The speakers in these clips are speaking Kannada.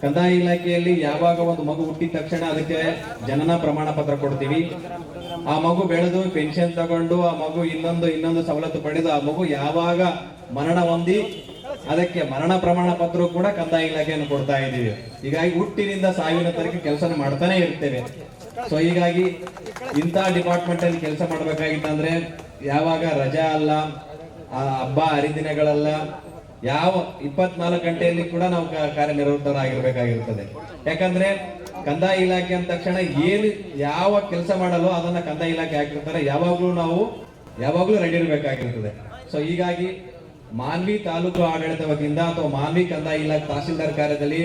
ಕಂದಾಯ ಇಲಾಖೆಯಲ್ಲಿ ಯಾವಾಗ ಒಂದು ಮಗು ಹುಟ್ಟಿದ ತಕ್ಷಣ ಅದಕ್ಕೆ ಜನನ ಪ್ರಮಾಣ ಪತ್ರ ಕೊಡ್ತೀವಿ. ಆ ಮಗು ಬೆಳೆದು ಪೆನ್ಷನ್ ತಗೊಂಡು ಆ ಮಗು ಇನ್ನೊಂದು ಸವಲತ್ತು ಪಡೆದು ಆ ಮಗು ಯಾವಾಗ ಮರಣ ಹೊಂದಿ ಅದಕ್ಕೆ ಮರಣ ಪ್ರಮಾಣ ಪತ್ರ ಕೂಡ ಕಂದಾಯ ಇಲಾಖೆಯನ್ನು ಕೊಡ್ತಾ ಇದ್ದೀವಿ. ಹೀಗಾಗಿ ಹುಟ್ಟಿನಿಂದ ಸಾವಿನ ತನಕ ಕೆಲಸ ಮಾಡ್ತಾನೆ ಇರ್ತೇವೆ. ಸೊ ಹೀಗಾಗಿ ಇಂಥ ಡಿಪಾರ್ಟ್ಮೆಂಟ್ ಅಲ್ಲಿ ಕೆಲಸ ಮಾಡ್ಬೇಕಾಗಿತ್ತಂದ್ರೆ ಯಾವಾಗ ರಜಾ ಅಲ್ಲ, ಹಬ್ಬ ಹರಿದಿನಗಳಲ್ಲ, ಯಾವ 24 ಗಂಟೆಯಲ್ಲಿ ಕೂಡ ನಾವು ಕಾರ್ಯನಿರತರಾಗಿರ್ಬೇಕಾಗಿರ್ತದೆ. ಯಾಕಂದ್ರೆ ಕಂದಾಯ ಇಲಾಖೆ ಅಂದ ತಕ್ಷಣ ಯಾವ ಕೆಲಸ ಮಾಡಲು ಅದನ್ನ ಕಂದಾಯ ಇಲಾಖೆ ಹಾಕಿರ್ತಾರೆ, ಯಾವಾಗ್ಲೂ ರೆಡಿ ಇರಬೇಕಾಗಿರ್ತದೆ. ಸೊ ಹೀಗಾಗಿ ಮಾನ್ವಿ ತಾಲೂಕು ಆಡಳಿತ ವತಿಯಿಂದ ಅಥವಾ ಮಾನ್ವಿ ಕಂದಾಯ ಇಲಾಖೆ ತಹಸೀಲ್ದಾರ್ ಕಾರ್ಯದಲ್ಲಿ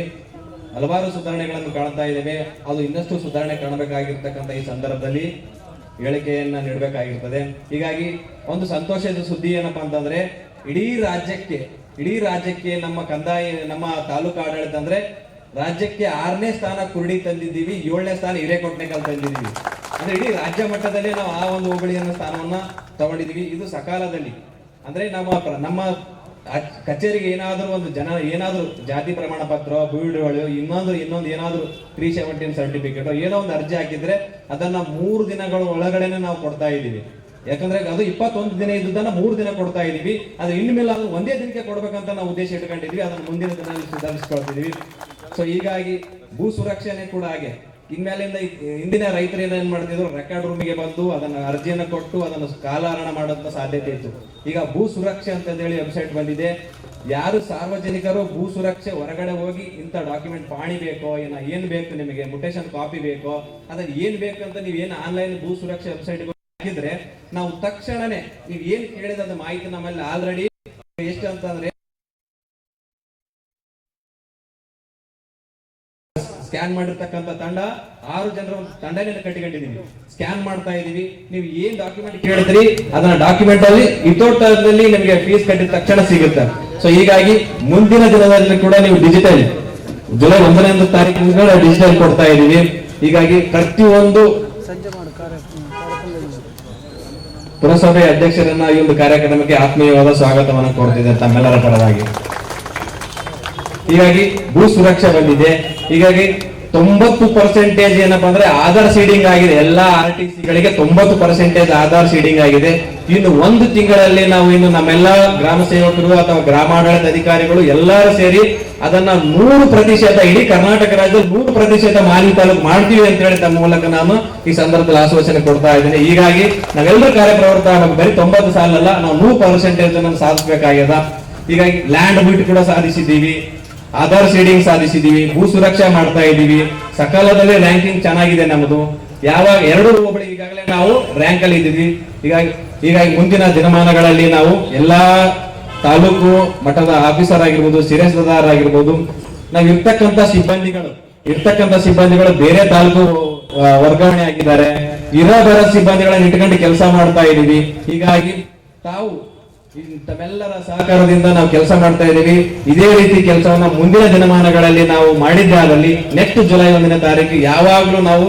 ಹಲವಾರು ಸುಧಾರಣೆಗಳನ್ನು ಕಾಣ್ತಾ ಇದ್ದೇವೆ. ಅದು ಇನ್ನಷ್ಟು ಸುಧಾರಣೆ ಕಾಣಬೇಕಾಗಿರ್ತಕ್ಕಂಥ ಈ ಸಂದರ್ಭದಲ್ಲಿ ಹೇಳಿಕೆಯನ್ನ ನೀಡಬೇಕಾಗಿರ್ತದೆ. ಹೀಗಾಗಿ ಒಂದು ಸಂತೋಷದ ಸುದ್ದಿ ಏನಪ್ಪಾ ಅಂತಂದ್ರೆ ಇಡೀ ರಾಜ್ಯಕ್ಕೆ ನಮ್ಮ ತಾಲೂಕು ಆಡಳಿತ ಅಂದ್ರೆ ರಾಜ್ಯಕ್ಕೆ 6ನೇ ಸ್ಥಾನ ಕುರುಡಿ ತಂದಿದ್ದೀವಿ, 7ನೇ ಸ್ಥಾನ ಹಿರೇಕೊಟ್ನೆಕಲ್ ತಂದಿದ್ದೀವಿ. ಅಂದ್ರೆ ಇಡೀ ರಾಜ್ಯ ಮಟ್ಟದಲ್ಲಿ ನಾವು ಆ ಒಂದು ಹೋಬಳಿಯನ್ನ ಸ್ಥಾನವನ್ನ ತಗೊಂಡಿದೀವಿ. ಇದು ಸಕಾಲದಲ್ಲಿ ಅಂದ್ರೆ ನಮ್ಮ ಕಚೇರಿಗೆ ಏನಾದ್ರೂ ಜಾತಿ ಪ್ರಮಾಣ ಪತ್ರ, ಬೀಳುಗಳು, ಇನ್ನೊಂದು ಏನಾದ್ರೂ 317 ಸರ್ಟಿಫಿಕೇಟ್ ಏನೋ ಒಂದು ಅರ್ಜಿ ಹಾಕಿದ್ರೆ ಅದನ್ನ 3 ದಿನಗಳ ಒಳಗಡೆನೆ ನಾವು ಕೊಡ್ತಾ ಇದ್ದೀವಿ. ಯಾಕಂದ್ರೆ ಅದು 21 ದಿನ ಇದ್ದದನ್ನ 3 ದಿನ ಕೊಡ್ತಾ ಇದೀವಿ. ಅದು ಇನ್ಮೇಲೆ ಅದು ಒಂದೇ ದಿನಕ್ಕೆ ಕೊಡ್ಬೇಕಂತ ನಾವು ಉದ್ದೇಶ ಇಟ್ಕೊಂಡಿದ್ವಿ. ಅದನ್ನು ಮುಂದಿನ ದಿನದಲ್ಲಿ ಸುಧಾರಿಸ್ಕೊಳ್ತಿದೀವಿ. ಸೊ ಹೀಗಾಗಿ ಭೂ ಸುರಕ್ಷಣೆ ಕೂಡ ಹಾಗೆ ಇನ್ಮೇಲಿಂದ ಇಂದಿನ ರೈತರು ಏನ್ ಮಾಡ್ತಿದ್ರು, ರೆಕಾರ್ಡ್ ರೂಮಿಗೆ ಬಂದು ಅದನ್ನ ಅರ್ಜಿಯನ್ನು ಕೊಟ್ಟು ಅದನ್ನು ಕಾಲಹರಣ ಮಾಡೋಂಥ ಸಾಧ್ಯತೆ ಇತ್ತು. ಈಗ ಭೂ ಸುರಕ್ಷೆ ಅಂತ ಹೇಳಿ ವೆಬ್ಸೈಟ್ ಬಂದಿದೆ. ಯಾರು ಸಾರ್ವಜನಿಕರು ಭೂ ಸುರಕ್ಷೆ ಹೊರಗಡೆ ಹೋಗಿ ಇಂಥ ಡಾಕ್ಯುಮೆಂಟ್ ಪಾಣಿ ಬೇಕೋ, ಏನ್ ಬೇಕು ನಿಮಗೆ, ಮುಟೇಶನ್ ಕಾಪಿ ಬೇಕೋ, ಅದನ್ನ ಏನ್ ಬೇಕಂತ ನೀವೇನು ಆನ್ಲೈನ್ ಭೂ ಸುರಕ್ಷೆ ವೆಬ್ಸೈಟ್ ಹಾಕಿದ್ರೆ ನಾವು ತಕ್ಷಣನೇ ನೀವು ಏನ್ ಕೇಳಿದ ಮಾಹಿತಿ ನಮ್ಮಲ್ಲಿ ಆಲ್ರೆಡಿ ಎಷ್ಟು ಅಂತಂದ್ರೆ ಸ್ಕ್ಯಾನ್ ಮಾಡಿರ್ತಕ್ಕಂಥ ತಂಡ 6 ಜನರ ತಂಡನೇ ಕಟ್ಟಿಕೊಂಡಿದೀವಿ. ಸ್ಕ್ಯಾನ್ ಮಾಡ್ತಾ ಇದೀವಿ. ನೀವು ಏನ್ ಡಾಕ್ಯುಮೆಂಟ್ ಕೇಳಿದ್ರಿ ಅದನ್ನ ಡಾಕ್ಯುಮೆಂಟ್ ಅಲ್ಲಿ ಇತೋಟದಲ್ಲಿ ನಿಮಗೆ ಫೀಸ್ ಕಟ್ಟಿದ ತಕ್ಷಣ ಸಿಗುತ್ತೆ. ಸೊ ಹೀಗಾಗಿ ಮುಂದಿನ ದಿನದಲ್ಲಿ ಕೂಡ ನೀವು ಡಿಜಿಟಲ್ ಜುಲೈ 1ನೇ ತಾರೀಕಿನ ಡಿಜಿಟಲ್ ಕೊಡ್ತಾ ಇದೀವಿ. ಹೀಗಾಗಿ ಪ್ರತಿಯೊಂದು ಪುರಸಭೆ ಅಧ್ಯಕ್ಷರನ್ನ ಈ ಒಂದು ಕಾರ್ಯಕ್ರಮಕ್ಕೆ ಆತ್ಮೀಯವಾದ ಸ್ವಾಗತವನ್ನು ಕೋರ್ತಿದೆ ತಮ್ಮೆಲ್ಲರ ಪರವಾಗಿ. ಹೀಗಾಗಿ ಭೂ ಸುರಕ್ಷೆ ಬಂದಿದೆ. ಹೀಗಾಗಿ 90% ಏನಪ್ಪಾ ಅಂದ್ರೆ ಆಧಾರ್ ಸೀಡಿಂಗ್ ಆಗಿದೆ. ಎಲ್ಲಾ RTC ಗಳಿಗೆ 90% ಆಧಾರ್ ಸೀಡಿಂಗ್ ಆಗಿದೆ. ಇನ್ನು 1 ತಿಂಗಳಲ್ಲಿ ನಾವು ನಮ್ಮೆಲ್ಲ ಗ್ರಾಮ ಸೇವಕರು ಅಥವಾ ಗ್ರಾಮಾಡಳಿತ ಅಧಿಕಾರಿಗಳು ಎಲ್ಲರೂ ಸೇರಿ ಅದನ್ನ 100% ಇಡೀ ಕರ್ನಾಟಕ ರಾಜ್ಯದಲ್ಲಿ 100% ಮಾನ್ವಿ ತಾಲೂಕು ಮಾಡ್ತೀವಿ ಅಂತ ಹೇಳಿ ತಮ್ಮ ಮೂಲಕ ನಾನು ಈ ಸಂದರ್ಭದಲ್ಲಿ ಆಶ್ವಾಸನೆ ಕೊಡ್ತಾ ಇದ್ದೇನೆ. ಹೀಗಾಗಿ ನಾವೆಲ್ಲರೂ ಕಾರ್ಯಪ್ರವೃತ್ತ ಆಗಬೇಕು. ಬರೀ 90 ಸಾಲಲ್ಲ, ನಾವು 100% ಸಾಧಿಸಬೇಕಾಗ್ಯದ. ಹೀಗಾಗಿ ಲ್ಯಾಂಡ್ ಬಿಟ್ ಕೂಡ ಸಾಧಿಸಿದ್ದೀವಿ, ಆಧಾರ್ ಸೀಡಿಂಗ್ ಸಾಧಿಸಿದೀವಿ, ಭೂ ಸುರಕ್ಷೆ ಮಾಡ್ತಾ ಇದ್ದೀವಿ. ಸಕಾಲದಲ್ಲಿ ರ್ಯಾಂಕಿಂಗ್ ಚೆನ್ನಾಗಿದೆ ನಮ್ಮದು. ಯಾವಾಗ 2 ಹೋಬಳಿ ಈಗಾಗಲೇ ನಾವು ರ್ಯಾಂಕ್ ಅಲ್ಲಿ ಇದ್ದೀವಿ. ಹೀಗಾಗಿ ಮುಂದಿನ ದಿನಮಾನಗಳಲ್ಲಿ ನಾವು ಎಲ್ಲಾ ತಾಲೂಕು ಮಟ್ಟದ ಆಫೀಸರ್ ಆಗಿರ್ಬೋದು, ಸಿರಸ್ದಾರ್ ಆಗಿರ್ಬೋದು, ನಾವು ಇರ್ತಕ್ಕಂಥ ಸಿಬ್ಬಂದಿಗಳು ಬೇರೆ ತಾಲೂಕು ವರ್ಗಾವಣೆ ಆಗಿದ್ದಾರೆ. ಬರೋ ಸಿಬ್ಬಂದಿಗಳನ್ನ ಇಟ್ಕೊಂಡು ಕೆಲಸ ಮಾಡ್ತಾ ಇದ್ದೀವಿ. ಹೀಗಾಗಿ ತಾವು ತಮ್ಮೆಲ್ಲರ ಸಹಕಾರದಿಂದ ನಾವು ಕೆಲಸ ಮಾಡ್ತಾ ಇದ್ದೀವಿ. ಇದೇ ರೀತಿ ಕೆಲಸವನ್ನ ಮುಂದಿನ ದಿನಮಾನಗಳಲ್ಲಿ ನಾವು ಮಾಡಿದ್ದೆ ಆದಲ್ಲಿ ನೆಕ್ಸ್ಟ್ ಜುಲೈ 1ನೇ ತಾರೀಕು ಯಾವಾಗ್ಲೂ ನಾವು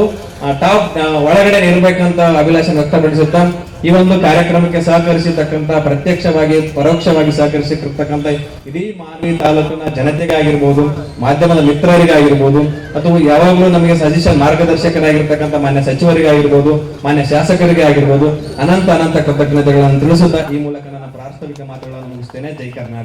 ಟಾಪ್ ಒಳಗಡೆ ಇರ್ಬೇಕಂತ ಅಭಿಲಾಷೆ ವ್ಯಕ್ತಪಡಿಸುತ್ತಾ ಈ ಒಂದು ಕಾರ್ಯಕ್ರಮಕ್ಕೆ ಸಹಕರಿಸಿರ್ತಕ್ಕಂಥ ಪ್ರತ್ಯಕ್ಷವಾಗಿ ಪರೋಕ್ಷವಾಗಿ ಸಹಕರಿಸಿರ್ತಕ್ಕಂಥ ಇಡೀ ಮಾನ್ವಿ ತಾಲೂಕಿನ ಜನತೆಗಾಗಿರ್ಬೋದು, ಮಾಧ್ಯಮದ ಮಿತ್ರರಿಗಾಗಿರ್ಬೋದು, ಅಥವಾ ಯಾವಾಗಲೂ ನಮಗೆ ಸಜೆಷನ್ ಮಾರ್ಗದರ್ಶಕರಾಗಿರ್ತಕ್ಕಂಥ ಮಾನ್ಯ ಸಚಿವರಿಗಾಗಿರ್ಬೋದು, ಮಾನ್ಯ ಶಾಸಕರಿಗೆ ಆಗಿರ್ಬೋದು ಅನಂತ ಕೃತಜ್ಞತೆಗಳನ್ನು ತಿಳಿಸುತ್ತಾ ಈ ಮೂಲಕ ನನ್ನ ಪ್ರಾಸ್ತಾವಿಕ ಮಾತುಗಳನ್ನು ಮುಗಿಸ್ತೇನೆ. ಜೈ ಕರ್ನಾಟಕ.